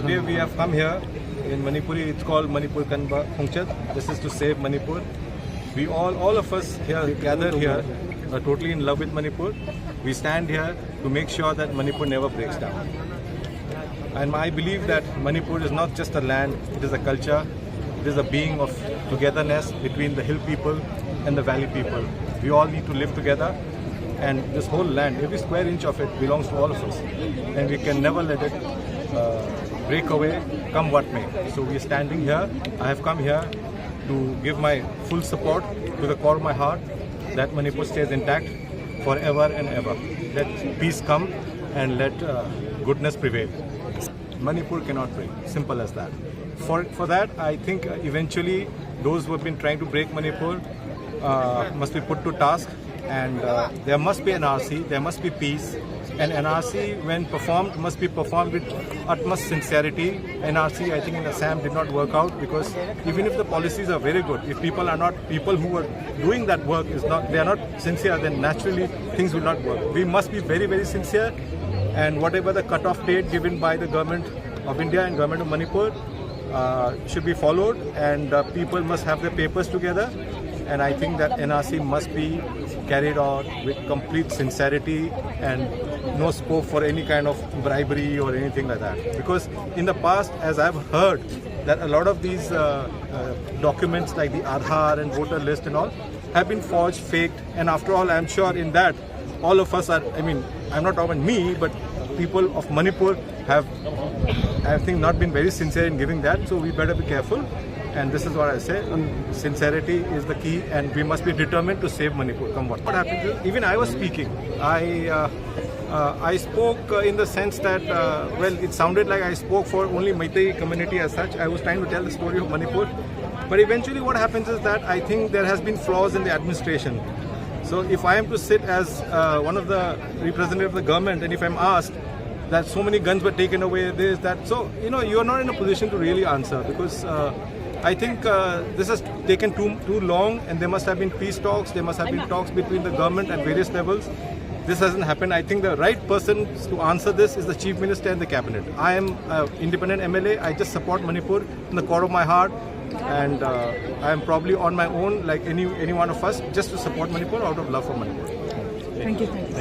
Today we have come here in Manipuri. It's called Manipur Kanba Khongchat. This is to save Manipur. We all of us here gathered here are totally in love with Manipur. We stand here to make sure that Manipur never breaks down. And I believe that Manipur is not just a land, it is a culture, it is a being of togetherness between the hill people and the valley people. We all need to live together, and this whole land, every square inch of it belongs to all of us. And we can never let it break away, come what may. So we are standing here. I have come here to give my full support to the core of my heart that Manipur stays intact forever and ever. Let peace come and let goodness prevail. Manipur cannot break, simple as that. For that, I think eventually those who have been trying to break Manipur must be put to task, and there must be an NRC, there must be peace. And NRC, when performed, must be performed with utmost sincerity. NRC, I think in Assam did not work out, because even if the policies are very good, if people who are doing that work they are not sincere, then naturally things will not work. We must be very, very sincere, and whatever the cut-off date given by the government of India and government of Manipur should be followed, and people must have their papers together. And I think that NRC must be carried on with complete sincerity and no scope for any kind of bribery or anything like that. Because in the past, as I've heard, that a lot of these documents like the Aadhaar and voter list and all have been forged, faked, and after all, I'm sure in that all of us are, I'm not talking about me, but people of Manipur have, I think, not been very sincere in giving that, so we better be careful. And this is what I say, sincerity is the key, and we must be determined to save Manipur, come what happens is, even I was speaking, I spoke in the sense that, it sounded like I spoke for only Meitei community as such. I was trying to tell the story of Manipur, but eventually what happens is that I think there has been flaws in the administration. So if I am to sit as one of the representatives of the government, and if I'm asked that so many guns were taken away, this, that, so, you are not in a position to really answer, because I think this has taken too long, and there must have been peace talks, there must have been talks between the government at various levels. This hasn't happened. I think the right person to answer this is the Chief Minister and the Cabinet. I am an independent MLA. I just support Manipur in the core of my heart, and I am probably on my own, like any one of us, just to support Manipur out of love for Manipur. Thank you.